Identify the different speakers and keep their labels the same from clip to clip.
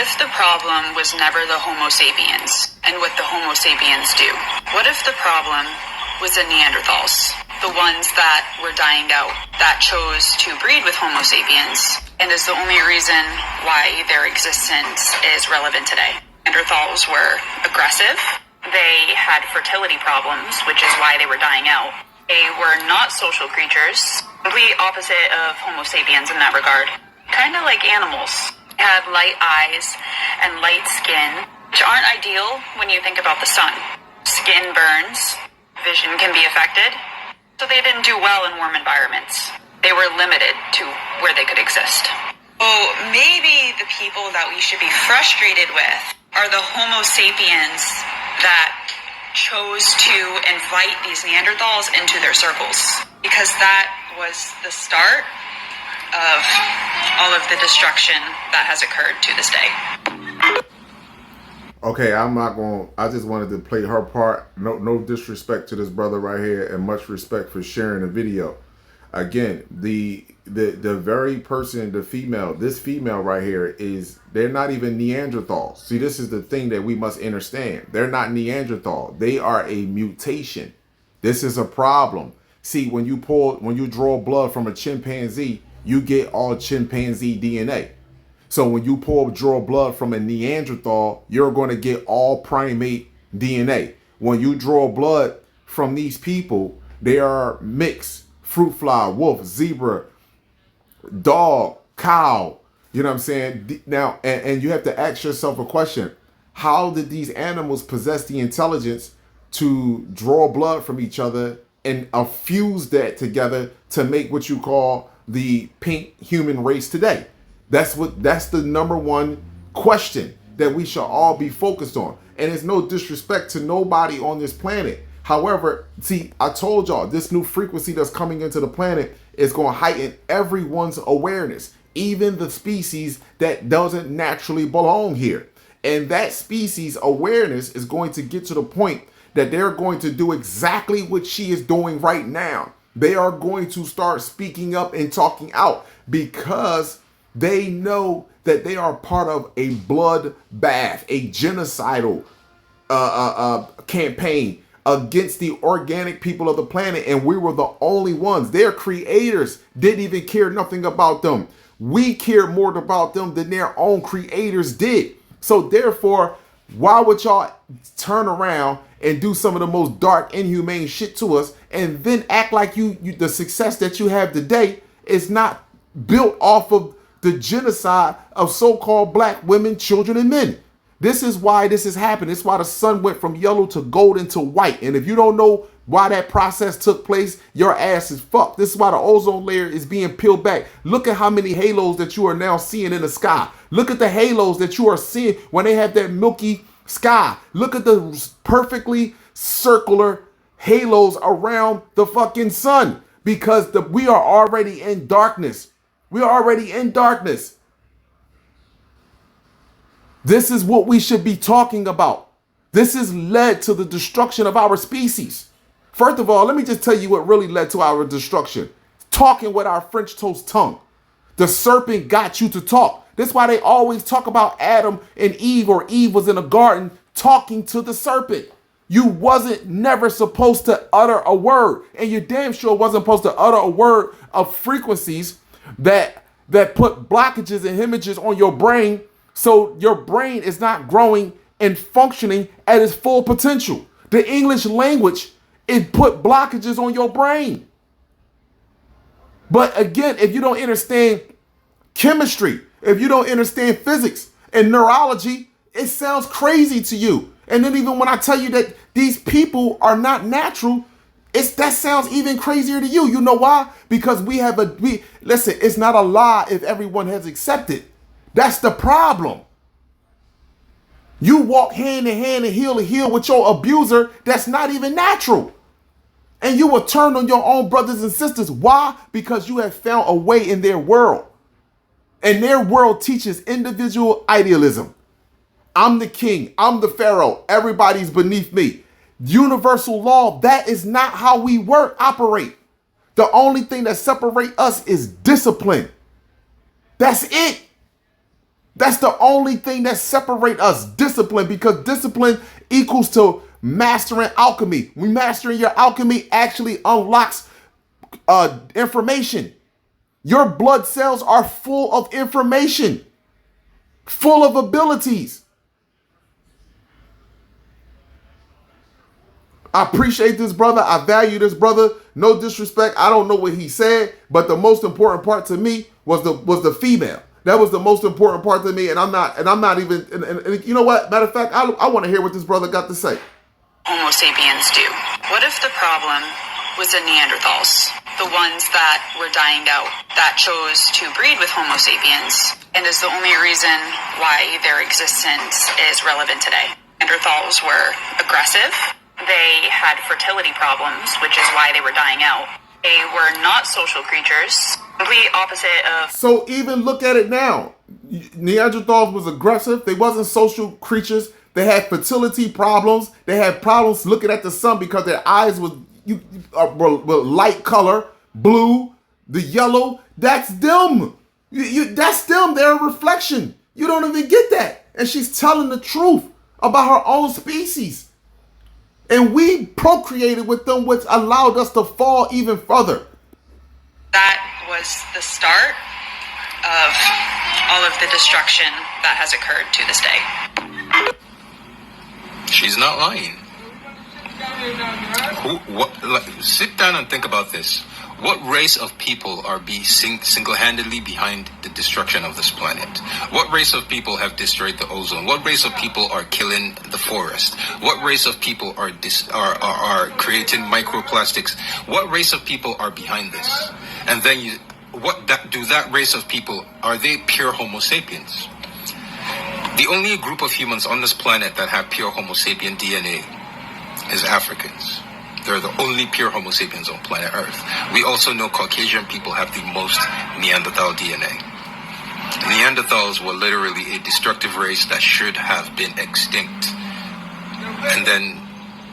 Speaker 1: If the problem was never the Homo sapiens and what the Homo sapiens do? What if the problem was the Neanderthals, the ones that were dying out, that chose to breed with Homo sapiens, and is the only reason why their existence is relevant today? Neanderthals were aggressive. They had fertility problems, which is why they were dying out. They were not social creatures, complete opposite of Homo sapiens in that regard. Kind of like animals. They had light eyes and light skin, which aren't ideal when you think about the sun. Skin burns, vision can be affected, so they didn't do well in warm environments. They were limited to where they could exist. Oh, maybe the people that we should be frustrated with are the Homo sapiens that chose to invite these Neanderthals into their circles, because that was the start of all of the destruction that has occurred to this day.
Speaker 2: Okay, I just wanted to play her part. No disrespect to this brother right here, and much respect for sharing the video. Again, the very person, the female, this female right here they're not even Neanderthals. See, this is the thing that we must understand. They're not Neanderthal. They are a mutation. This is a problem. See, when you draw blood from a chimpanzee, you get all chimpanzee DNA. So when you draw blood from a Neanderthal, you're going to get all primate DNA. When you draw blood from these people, they are mixed. Fruit fly, wolf, zebra, dog, cow. You know what I'm saying? Now, and you have to ask yourself a question. How did these animals possess the intelligence to draw blood from each other and fuse that together to make what you call the pink human race today? That's the number one question that we should all be focused on. And it's no disrespect to nobody on this planet. However, see, I told y'all this new frequency that's coming into the planet is going to heighten everyone's awareness, even the species that doesn't naturally belong here. And that species awareness is going to get to the point that they're going to do exactly what she is doing right now. They are going to start speaking up and talking out because they know that they are part of a bloodbath, a genocidal campaign against the organic people of the planet, and we were the only ones. Their creators didn't even care nothing about them. We cared more about them than their own creators did. So therefore, why would y'all turn around and do some of the most dark, inhumane shit to us, and then act like you the success that you have today is not built off of the genocide of so-called black women, children, and men? This is why this is happening. This is why the sun went from yellow to golden to white. And if you don't know why that process took place, your ass is fucked. This is why the ozone layer is being peeled back. Look at how many halos that you are now seeing in the sky. Look at the halos that you are seeing when they have that milky sky. Look at the perfectly circular halos around the fucking sun, because we are already in darkness. We are already in darkness. This is what we should be talking about. This has led to the destruction of our species. First of all, let me just tell you what really led to our destruction. Talking with our French toast tongue. The serpent got you to talk. That's why they always talk about Adam and Eve, or Eve was in a garden talking to the serpent. You wasn't never supposed to utter a word, and you damn sure wasn't supposed to utter a word of frequencies that put blockages and hemorrhages on your brain, so your brain is not growing and functioning at its full potential. The English language, it put blockages on your brain. But again, if you don't understand chemistry, if you don't understand physics and neurology, it sounds crazy to you. And then even when I tell you that these people are not natural, that sounds even crazier to you. You know why? Because listen, it's not a lie if everyone has accepted. That's the problem. You walk hand in hand and heel to heel with your abuser that's not even natural. And you will turn on your own brothers and sisters. Why? Because you have found a way in their world. And their world teaches individual idealism. I'm the king. I'm the pharaoh. Everybody's beneath me. Universal law, that is not how we operate. The only thing that separates us is discipline. That's it. That's the only thing that separate us, discipline, because discipline equals to mastering alchemy. We mastering your alchemy actually unlocks information. Your blood cells are full of information, full of abilities. I appreciate this brother. I value this brother. No disrespect. I don't know what he said, but the most important part to me was the female. That was the most important part to me, and I'm not even. And you know what? Matter of fact, I want to hear what this brother got to say.
Speaker 1: Homo sapiens do. What if the problem was the Neanderthals, the ones that were dying out, that chose to breed with Homo sapiens, and is the only reason why their existence is relevant today? Neanderthals were aggressive. They had fertility problems, which is why they were dying out. They were not social creatures, complete opposite of...
Speaker 2: So even look at it now. Neanderthals was aggressive. They wasn't social creatures. They had fertility problems. They had problems looking at the sun because their eyes were light color, blue, the yellow. That's them. That's them. They're a reflection. You don't even get that. And she's telling the truth about her own species. And we procreated with them, which allowed us to fall even further.
Speaker 1: That was the start of all of the destruction that has occurred to this day.
Speaker 3: She's not lying. Sit down and think about this. What race of people are single-handedly behind the destruction of this planet? What race of people have destroyed the ozone? What race of people are killing the forest? What race of people are creating microplastics? What race of people are behind this? And then that race of people, are they pure Homo sapiens? The only group of humans on this planet that have pure Homo sapien DNA is Africans. They're the only pure Homo sapiens on planet Earth. We also know Caucasian people have the most Neanderthal DNA. Neanderthals were literally a destructive race that should have been extinct. And then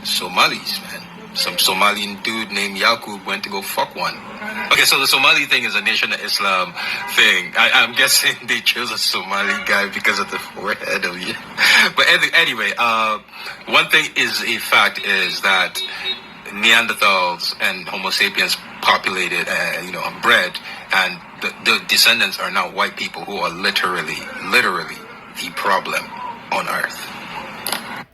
Speaker 3: Somalis, man. Some Somalian dude named Yaqub went to go fuck one. Okay, so the Somali thing is a Nation of Islam thing. I'm guessing they chose a Somali guy because of the forehead of you. But anyway, one thing is a fact is that Neanderthals and Homo sapiens populated, bred, and the descendants are now white people who are literally the problem on Earth.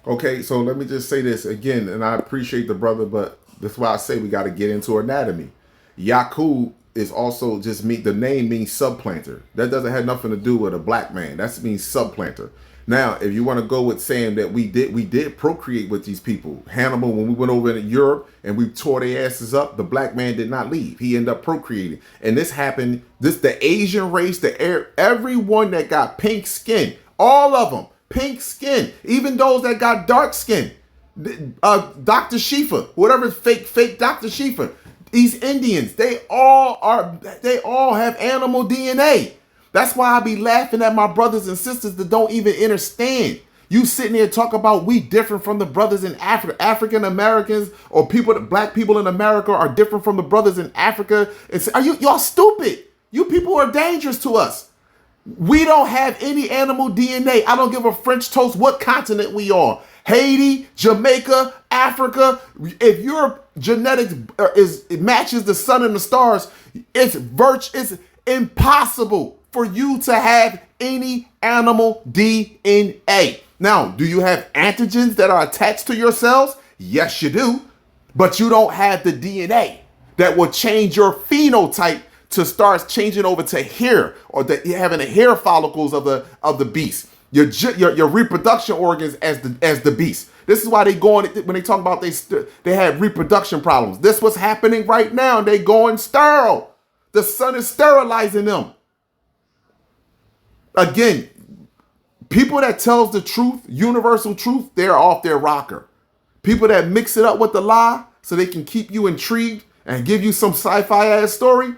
Speaker 2: Okay, so let me just say this again, and I appreciate the brother, but that's why I say we got to get into anatomy. Yaqub is also the name means subplanter. That doesn't have nothing to do with a black man. That means subplanter. Now, if you want to go with saying that we did procreate with these people. Hannibal, when we went over to Europe and we tore their asses up, the black man did not leave. He ended up procreating. And this happened, the Asian race, everyone that got pink skin, all of them, pink skin, even those that got dark skin. Dr. Shifa, whatever fake Dr. Shifa, these Indians, they all have animal DNA. That's why I be laughing at my brothers and sisters that don't even understand. You sitting there talk about we different from the brothers in Africa. African Americans or black people in America are different from the brothers in Africa. Y'all stupid? You people are dangerous to us. We don't have any animal DNA. I don't give a French toast what continent we are. Haiti, Jamaica, Africa. If your genetics matches the sun and the stars, it's impossible for you to have any animal DNA. Now, do you have antigens that are attached to your cells? Yes, you do. But you don't have the DNA that will change your phenotype to start changing over to hair, or that you're having the hair follicles of the beast. Your reproduction organs as the beast. This is why they going when they talk about they had reproduction problems. This what's happening right now. They going sterile. The sun is sterilizing them. Again, people that tells the truth, universal truth, they're off their rocker. People that mix it up with the lie so they can keep you intrigued and give you some sci-fi ass story.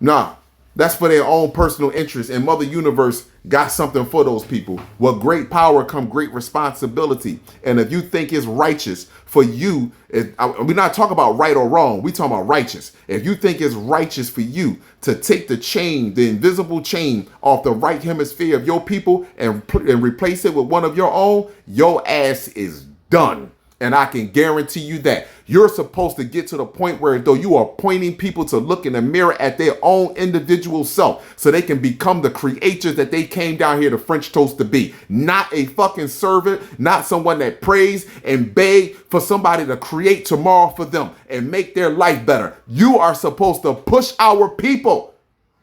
Speaker 2: Nah, that's for their own personal interest. And Mother Universe got something for those people. With great power come great responsibility. And if you think it's righteous for you, we're not talking about right or wrong. We're talking about righteous. If you think it's righteous for you to take the chain, the invisible chain off the right hemisphere of your people and replace it with one of your own, your ass is done. And I can guarantee you that you're supposed to get to the point where though you are pointing people to look in the mirror at their own individual self so they can become the creators that they came down here to French toast to be. Not a fucking servant, not someone that prays and beg for somebody to create tomorrow for them and make their life better. You are supposed to push our people.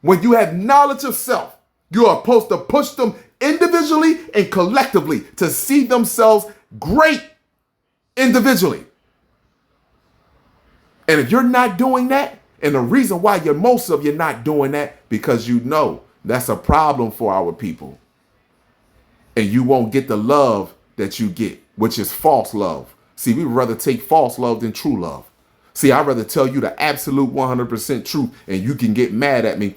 Speaker 2: When you have knowledge of self, you are supposed to push them individually and collectively to see themselves great individually. And if you're not doing that, and the reason why most of you not doing that, because you know that's a problem for our people. And you won't get the love that you get, which is false love. See, we'd rather take false love than true love. See, I'd rather tell you the absolute 100% truth and you can get mad at me.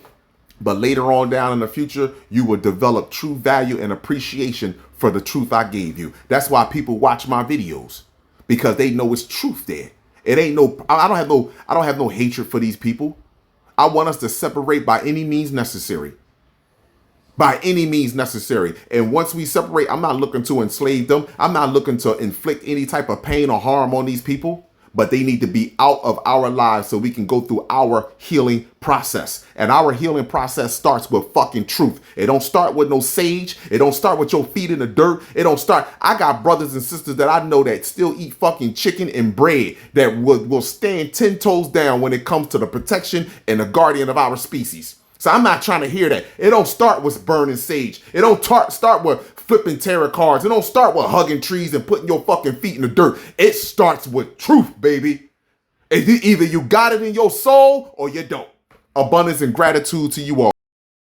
Speaker 2: But later on down in the future, you will develop true value and appreciation for the truth I gave you. That's why people watch my videos. Because they know it's truth there. It ain't no, I don't have no hatred for these people. I want us to separate by any means necessary. By any means necessary. And once we separate, I'm not looking to enslave them. I'm not looking to inflict any type of pain or harm on these people. But they need to be out of our lives so we can go through our healing process. And our healing process starts with fucking truth. It don't start with no sage. It don't start with your feet in the dirt. It don't start. I got brothers and sisters that I know that still eat fucking chicken and bread that will stand 10 toes down when it comes to the protection and the guardian of our species. So I'm not trying to hear that. It don't start with burning sage. It don't start with flipping tarot cards. It don't start with hugging trees and putting your fucking feet in the dirt. It starts with truth, baby. Either you got it in your soul or you don't. Abundance and gratitude to you all.